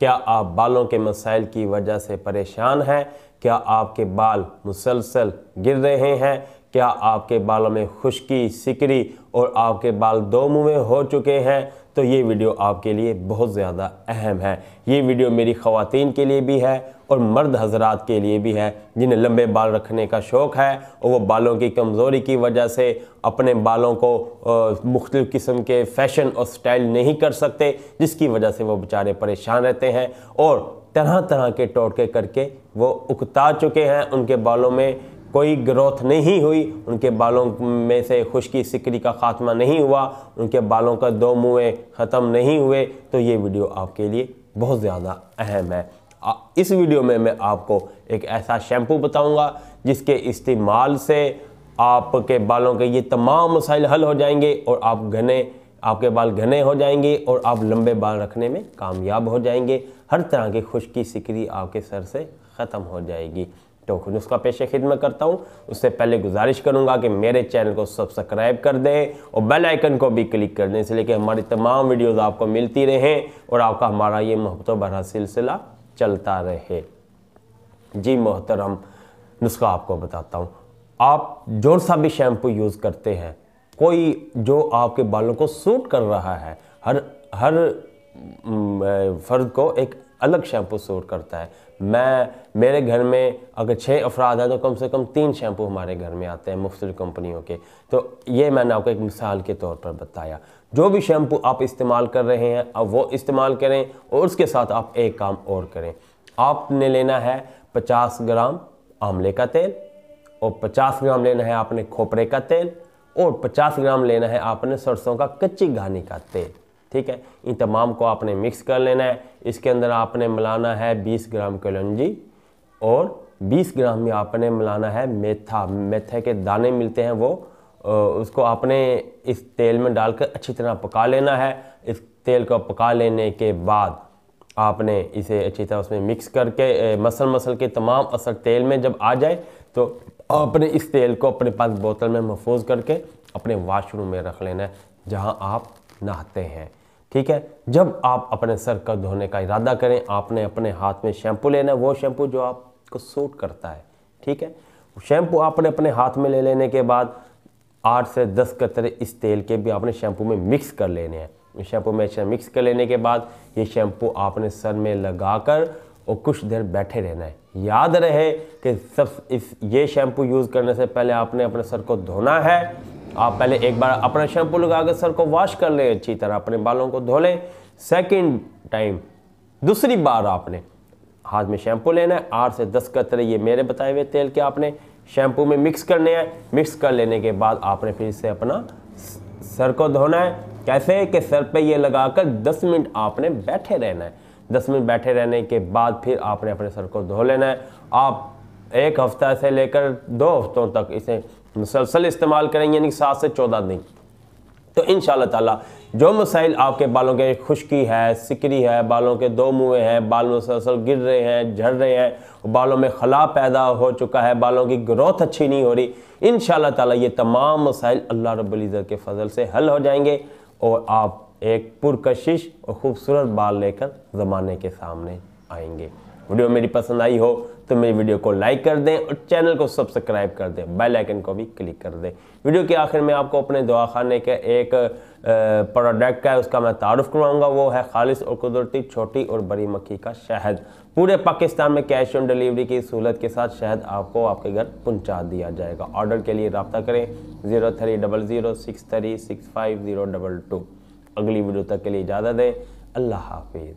क्या आप बालों के मसाइल की वजह से परेशान हैं? क्या आपके बाल मुसलसल गिर रहे हैं? क्या आपके बालों में खुश्की, सिकरी और आपके बाल दो मुँहे हो चुके हैं? तो ये वीडियो आपके लिए बहुत ज़्यादा अहम है। ये वीडियो मेरी ख़वातीन के लिए भी है और मर्द हजरात के लिए भी है जिन्हें लंबे बाल रखने का शौक़ है और वो बालों की कमज़ोरी की वजह से अपने बालों को मुख्तलिफ़ किस्म के फ़ैशन और स्टाइल नहीं कर सकते, जिसकी वजह से वो बेचारे परेशान रहते हैं और तरह तरह के टोटके करके वो उकता चुके हैं। उनके बालों में कोई ग्रोथ नहीं हुई, उनके बालों में से खुश्की सिकरी का ख़ात्मा नहीं हुआ, उनके बालों का दो मुँह ख़त्म नहीं हुए। तो ये वीडियो आपके लिए बहुत ज़्यादा अहम है। इस वीडियो में मैं आपको एक ऐसा शैम्पू बताऊंगा जिसके इस्तेमाल से आपके बालों के ये तमाम मसाइल हल हो जाएंगे और आपके बाल घने हो जाएंगे और आप लंबे बाल रखने में कामयाब हो जाएंगे। हर तरह की खुश्की सिकरी आपके सर से ख़त्म हो जाएगी। तो नुस्खा पेश खिदमत करता हूँ। उससे पहले गुजारिश करूँगा कि मेरे चैनल को सब्सक्राइब कर दें और बेल आइकन को भी क्लिक कर दें, इसलिए कि हमारी तमाम वीडियोज़ आपको मिलती रहें और आपका हमारा ये मोहब्बत भरा सिलसिला चलता रहे। जी मोहतरम, नुस्खा आपको बताता हूँ। आप जो सा भी शैम्पू यूज़ करते हैं, कोई जो आपके बालों को सूट कर रहा है, हर फ़र्द को एक अलग शैम्पू सूट करता है। मेरे घर में अगर 6 अफराद हैं तो कम से कम 3 शैम्पू हमारे घर में आते हैं मुख्तलिफ़ कंपनियों के। तो ये मैंने आपको एक मिसाल के तौर पर बताया। जो भी शैम्पू आप इस्तेमाल कर रहे हैं अब वो इस्तेमाल करें और उसके साथ आप एक काम और करें। आपने लेना है 50 ग्राम आंवले का तेल और 50 ग्राम लेना है आपने खोपरे का तेल और 50 ग्राम लेना है आपने सरसों का कच्ची घानी का तेल। ठीक है, इन तमाम को आपने मिक्स कर लेना है। इसके अंदर आपने मिलाना है 20 ग्राम कलौंजी और 20 ग्राम में आपने मिलाना है मेथे के दाने मिलते हैं वो, उसको आपने इस तेल में डालकर अच्छी तरह पका लेना है। इस तेल को पका लेने के बाद आपने इसे अच्छी तरह उसमें मिक्स करके मसल के तमाम असर तेल में जब आ जाए तो आपने इस तेल को अपने पास बोतल में महफूज करके अपने वॉशरूम में रख लेना है जहाँ आप नहाते हैं। ठीक है, जब आप अपने सर का धोने का इरादा करें आपने अपने हाथ में शैम्पू लेना है, वो शैम्पू जो आपको सूट करता है। ठीक है, शैम्पू आपने अपने हाथ में ले लेने के बाद 8 से 10 कतरे इस तेल के भी आपने शैम्पू में मिक्स कर लेने हैं। शैम्पू में अच्छा मिक्स कर लेने के बाद ये शैम्पू आपने सर में लगाकर और कुछ देर बैठे रहना है। याद रहे कि ये शैम्पू यूज़ करने से पहले आपने अपने सर को धोना है। आप पहले एक बार अपना शैम्पू लगा कर सर को वॉश कर लें, अच्छी तरह अपने बालों को धो लें। सेकंड टाइम दूसरी बार आपने हाथ में शैम्पू लेना है, 8 से 10 कतरे ये मेरे बताए हुए तेल के आपने शैम्पू में मिक्स करने हैं। मिक्स कर लेने के बाद आपने फिर से अपना सर को धोना है। कैसे कि सर पे ये लगाकर 10 मिनट आपने बैठे रहना है। 10 मिनट बैठे रहने के बाद फिर आपने अपने सर को धो लेना है। आप 1 हफ्ता से लेकर 2 हफ्तों तक इसे मुसलसल इस्तेमाल करेंगे, यानी 7 से 14 दिन। तो इंशाअल्लाह ताला जो मसाइल आपके बालों के खुश्की है, सिकरी है, बालों के दो मुँहे हैं, बाल मुसलसल गिर रहे हैं, झड़ रहे हैं, बालों में खला पैदा हो चुका है, बालों की ग्रोथ अच्छी नहीं हो रही, इंशाअल्लाह ताला ये तमाम मसाइल अल्लाह रब्बुल इज़्ज़त के फजल से हल हो जाएंगे और आप एक पुरकशिश और ख़ूबसूरत बाल लेकर ज़माने के सामने आएंगे। वीडियो मेरी पसंद आई हो तो मेरी वीडियो को लाइक कर दें और चैनल को सब्सक्राइब कर दें, बेल आइकन को भी क्लिक कर दें। वीडियो के आखिर में आपको अपने दवाखाने के एक प्रोडक्ट का है उसका मैं तारुफ करवाऊंगा, वो है खालिस और कुदरती छोटी और बड़ी मक्खी का शहद। पूरे पाकिस्तान में कैश ऑन डिलीवरी की सहूलत के साथ शहद आपको आपके घर पहुँचा दिया जाएगा। ऑर्डर के लिए रब्ता करें 0300636502। अगली वीडियो तक के लिए इजाज़त दें। अल्लाह हाफिज़।